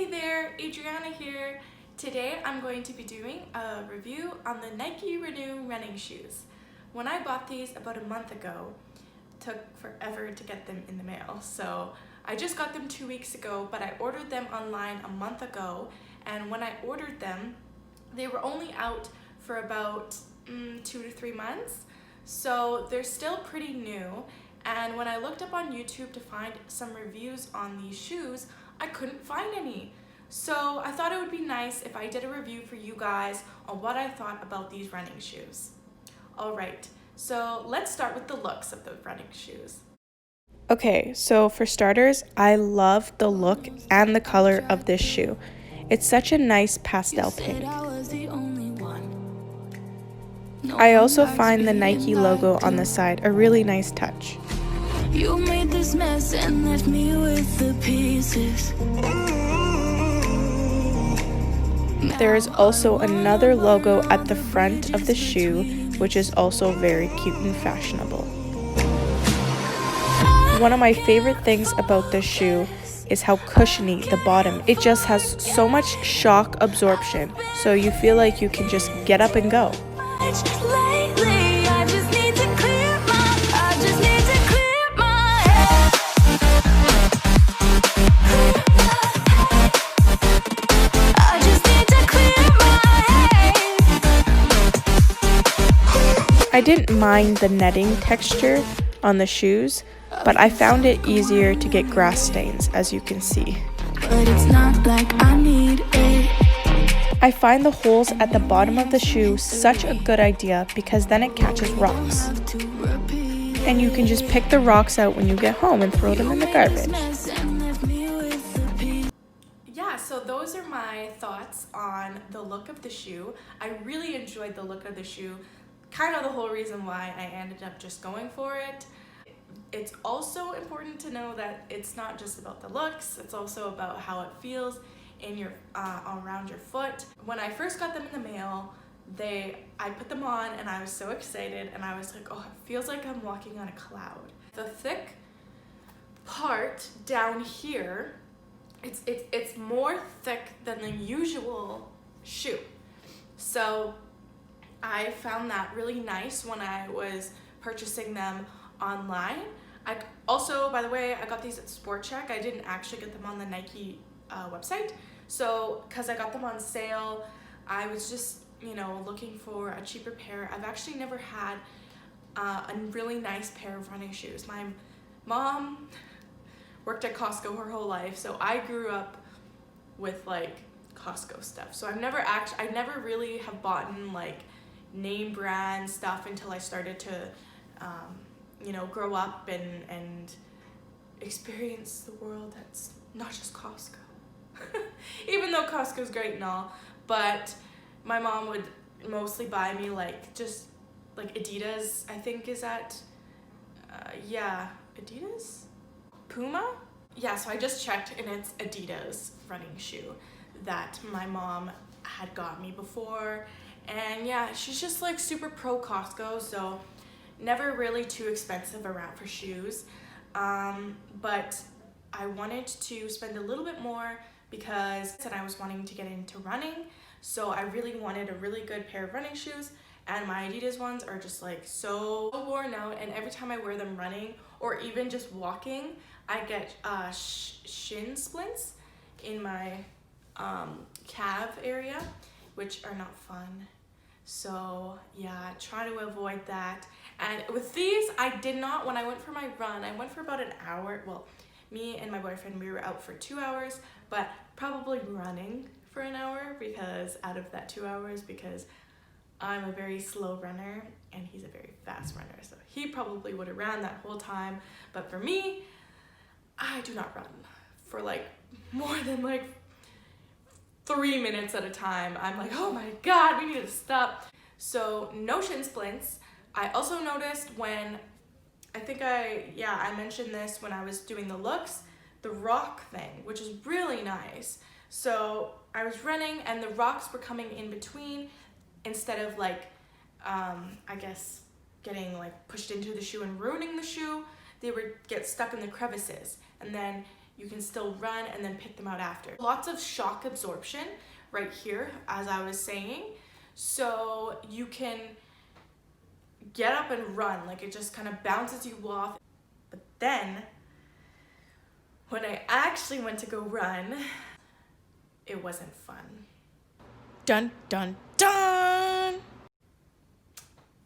Hey there, Adriana here. Today I'm going to be doing a review on the Nike Renew running shoes. When I bought these about a month ago, it took forever to get them in the mail. So I just got them 2 weeks ago, but I ordered them online a month ago. And when I ordered them, they were only out for about 2 to 3 months. So they're still pretty new. And when I looked up on YouTube to find some reviews on these shoes, I couldn't find any. So I thought it would be nice if I did a review for you guys on what I thought about these running shoes. Alright, so let's start with the looks of the running shoes. Okay, so for starters, I love the look and the color of this shoe. It's such a nice pastel pink. I also find the Nike logo on the side a really nice touch. You made this mess and left me with the pieces. There is also another logo at the front of the shoe, which is also very cute and fashionable. One of my favorite things about this shoe is how cushiony the bottom. It just has so much shock absorption, so you feel like you can just get up and go. I didn't mind the netting texture on the shoes, but I found it easier to get grass stains, as you can see. But it's not like I need it. I find the holes at the bottom of the shoe such a good idea because then it catches rocks. And you can just pick the rocks out when you get home and throw them in the garbage. Yeah, so those are my thoughts on the look of the shoe. I really enjoyed the look of the shoe. Kind of the whole reason why I ended up just going for it. It's also important to know that it's not just about the looks, it's also about how it feels in your around your foot. When I first got them in the mail, I put them on and I was so excited and I was like, oh, it feels like I'm walking on a cloud. The thick part down here, it's more thick than the usual shoe. So I found that really nice when I was purchasing them online. I also, by the way, I got these at Sport Check. I didn't actually get them on the Nike website. So, because I got them on sale, I was just, looking for a cheaper pair. I've actually never had a really nice pair of running shoes. My mom worked at Costco her whole life, so I grew up with like Costco stuff. So I never really have bought name brand stuff until I started to grow up and experience the world that's not just Costco. Even though Costco's great and all, but my mom would mostly buy me just Adidas, I think is at Adidas? Puma? Yeah, so I just checked and it's Adidas running shoe that my mom had got me before. And yeah, she's just super pro Costco, so never really too expensive around for shoes. But I wanted to spend a little bit more because I was wanting to get into running. So I really wanted a really good pair of running shoes, and my Adidas ones are just so worn out, and every time I wear them running or even just walking, I get shin splints in my calf area, which are not fun. So yeah, try to avoid that. And with these, I did not, when I went for my run, I went for about an hour. Well, me and my boyfriend, we were out for 2 hours, but probably running for an hour because out of that 2 hours, because I'm a very slow runner and he's a very fast runner. So he probably would have ran that whole time. But for me, I do not run for more than 3 minutes at a time. I'm like, oh my God, we need to stop. So no shin splints. I also noticed when, I mentioned this when I was doing the looks, the rock thing, which is really nice. So I was running and the rocks were coming in between instead of getting pushed into the shoe and ruining the shoe. They would get stuck in the crevices. And then you can still run and then pick them out after. Lots of shock absorption right here, as I was saying. So you can get up and run, like it just kind of bounces you off. But then when I actually went to go run, it wasn't fun. Dun, dun, dun!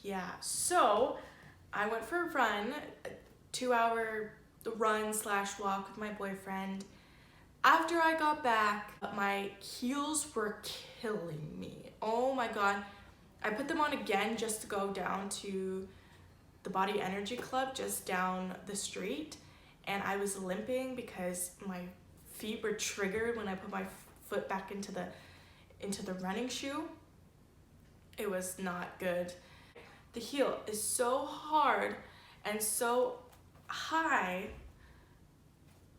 Yeah, so I went for a run, a 2-hour run/walk with my boyfriend. After I got back, my heels were killing me. Oh my God. I put them on again just to go down to the Body Energy Club just down the street. And I was limping because my feet were triggered when I put my foot back into the running shoe. It was not good. The heel is so hard and so high,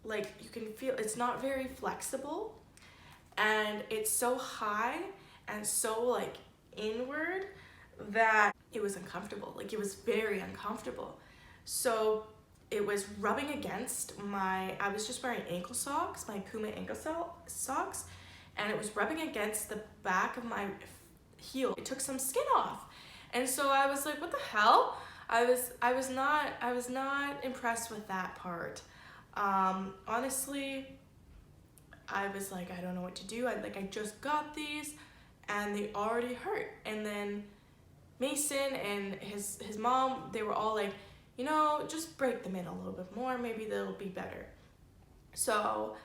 like you can feel it's not very flexible, and it's so high and so like inward that it was uncomfortable. Like it was very uncomfortable. So it was rubbing against I was just wearing ankle socks, my Puma ankle socks, and it was rubbing against the back of my heel. It took some skin off. And so I was like, what the hell? I was not impressed with that part. Honestly, I was like, I don't know what to do. I just got these and they already hurt. And then Mason and his mom, they were all like, you know, just break them in a little bit more, maybe they'll be better. So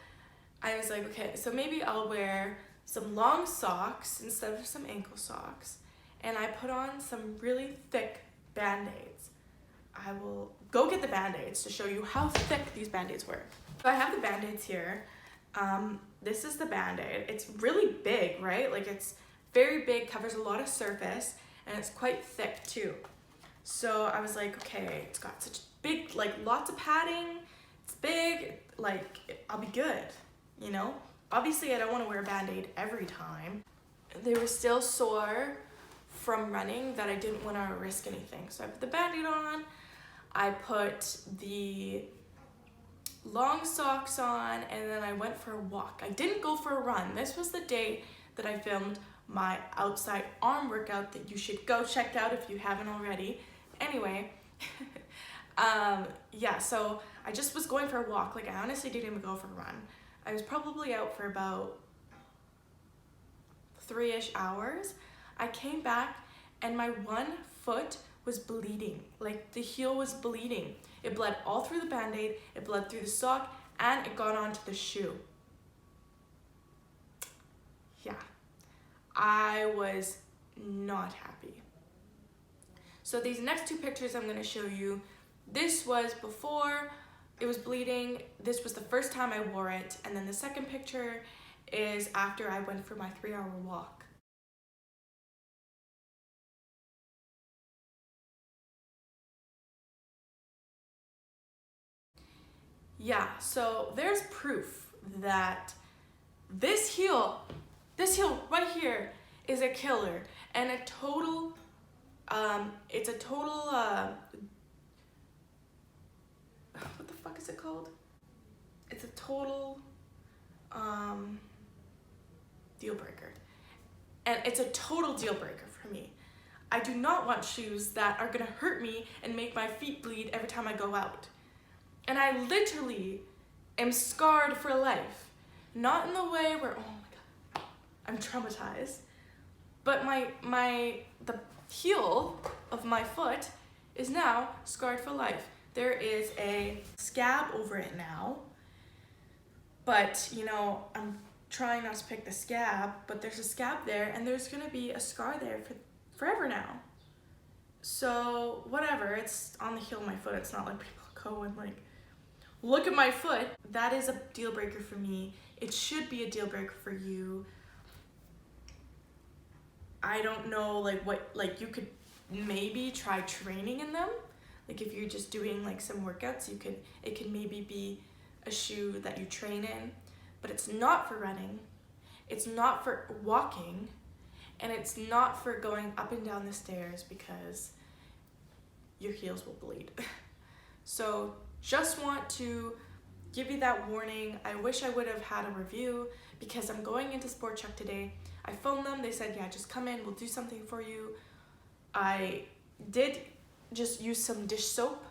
I was like, okay, so maybe I'll wear some long socks instead of some ankle socks. And I put on some really thick Band-Aids. I will go get the Band-Aids to show you how thick these Band-Aids were. So I have the Band-Aids here. This is the Band-Aid. It's really big, right? Like it's very big, covers a lot of surface, and it's quite thick too. So I was like, okay, it's got such big, like lots of padding, it's big, like I'll be good, you know? Obviously I don't want to wear a Band-Aid every time. They were still sore from running that I didn't want to risk anything. So I put the Band-Aid on, I put the long socks on, and then I went for a walk. I didn't go for a run. This was the day that I filmed my outside arm workout that you should go check out if you haven't already. Anyway, yeah, so I just was going for a walk. Like I honestly didn't even go for a run. I was probably out for about 3-ish hours. I came back and my one foot was bleeding. Like the heel was bleeding. It bled all through the Band-Aid, it bled through the sock, and it got onto the shoe. Yeah, I was not happy. So these next two pictures I'm gonna show you, this was before it was bleeding. This was the first time I wore it. And then the second picture is after I went for my 3-hour walk. Yeah, so there's proof that this heel right here is a killer and a total, it's a total, what the fuck is it called? It's a total, deal breaker. And it's a total deal breaker for me. I do not want shoes that are gonna hurt me and make my feet bleed every time I go out. And I literally am scarred for life. Not in the way where, oh my God, I'm traumatized. But the heel of my foot is now scarred for life. There is a scab over it now. But, you know, I'm trying not to pick the scab, but there's a scab there and there's gonna be a scar there for forever now. So, whatever, it's on the heel of my foot. It's not like people go and like, look at my foot. That is a deal breaker for me. It should be a deal breaker for you. I don't know like you could maybe try training in them. Like if you're just doing like some workouts, it could maybe be a shoe that you train in, but it's not for running. It's not for walking, and it's not for going up and down the stairs because your heels will bleed. So just want to give you that warning. I wish I would have had a review because I'm going into Sport Check today. I phoned them, they said, yeah, just come in, we'll do something for you. I did just use some dish soap,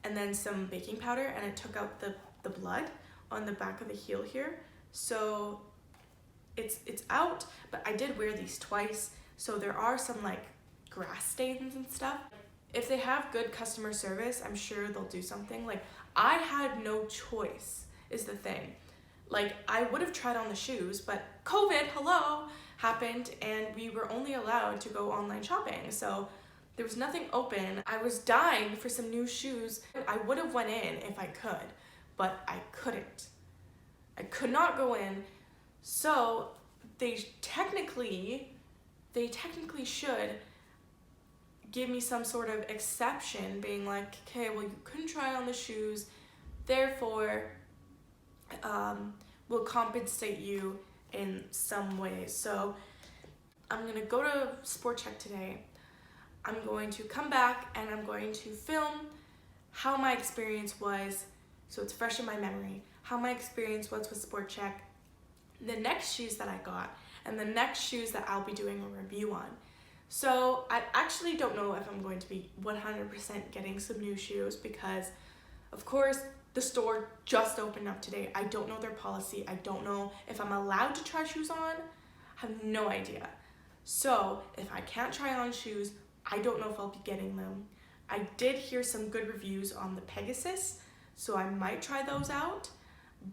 and then some baking powder, and it took out the blood on the back of the heel here. So it's out, but I did wear these twice, so there are some like grass stains and stuff. If they have good customer service, I'm sure they'll do something. Like, I had no choice is the thing. Like, I would have tried on the shoes, but COVID, hello, happened, and we were only allowed to go online shopping. So there was nothing open. I was dying for some new shoes. I would have went in if I could, but I couldn't. I could not go in. So they technically should give me some sort of exception, being like, okay, well, you couldn't try on the shoes, therefore we'll compensate you in some ways. So I'm gonna go to Sport Check today. I'm going to come back and I'm going to film how my experience was, so it's fresh in my memory, how my experience was with Sport Check, the next shoes that I got, and the next shoes that I'll be doing a review on. So I actually don't know if I'm going to be 100% getting some new shoes because, of course, the store just opened up today. I don't know their policy. I don't know if I'm allowed to try shoes on. I have no idea. So if I can't try on shoes, I don't know if I'll be getting them. I did hear some good reviews on the Pegasus, so I might try those out.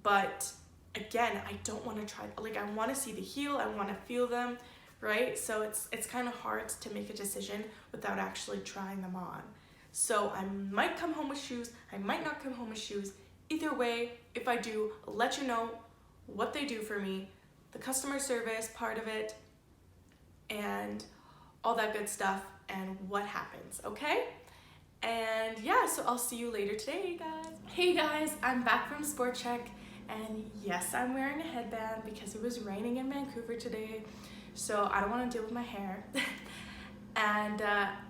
But again, I don't want to try, like, I want to see the heel, I want to feel them, right? So it's kind of hard to make a decision without actually trying them on. So I might come home with shoes, I might not come home with shoes. Either way, if I do, I'll let you know what they do for me, the customer service part of it, and all that good stuff, and what happens, okay? And yeah, so I'll see you later today, guys. Hey guys, I'm back from Sport Check, and yes, I'm wearing a headband because it was raining in Vancouver today, so I don't want to deal with my hair. And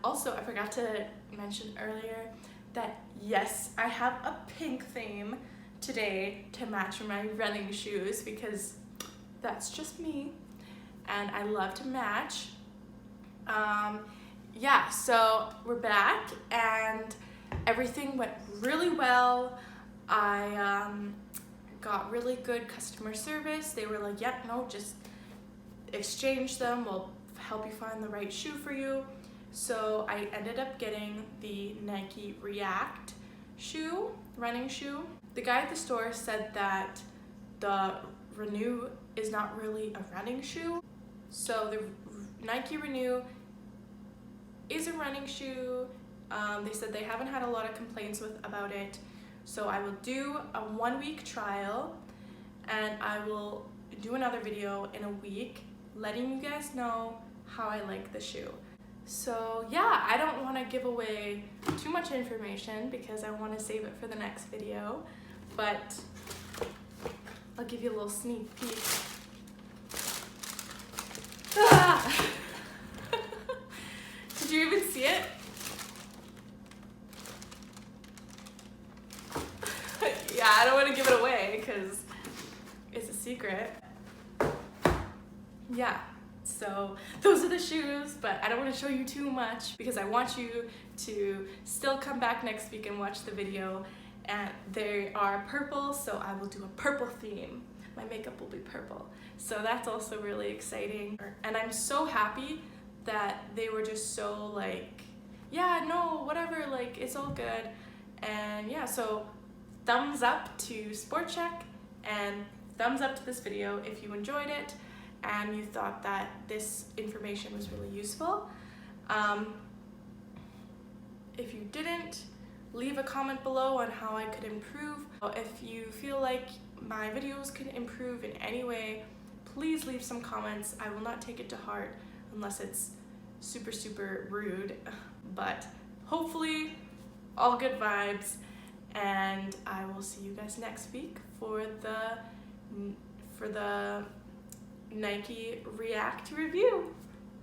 also, I forgot to mention earlier that yes, I have a pink theme today to match my running shoes because that's just me, and I love to match. Yeah, so we're back and everything went really well. I got really good customer service. They were like, yeah, no, just exchange them. We'll help you find the right shoe for you. So I ended up getting the Nike React shoe, running shoe. The guy at the store said that the Renew is not really a running shoe. So the Nike Renew is a running shoe. They said they haven't had a lot of complaints about it. So I will do a 1-week trial and I will do another video in a week letting you guys know how I like the shoe. So yeah, I don't want to give away too much information because I want to save it for the next video, but I'll give you a little sneak peek. Ah! Did you even see it? Yeah, I don't want to give it away because it's a secret. Yeah, so those are the shoes, but I don't want to show you too much because I want you to still come back next week and watch the video. And they are purple, so I will do a purple theme. My makeup will be purple. So that's also really exciting. And I'm so happy that they were just so like, yeah, no, whatever, like, it's all good. And yeah, so thumbs up to Sport Check and thumbs up to this video if you enjoyed it and you thought that this information was really useful. If you didn't, leave a comment below on how I could improve. If you feel like my videos can improve in any way, please leave some comments. I will not take it to heart unless it's super, super rude, but hopefully all good vibes, and I will see you guys next week for the Nike React review.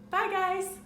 Bye guys!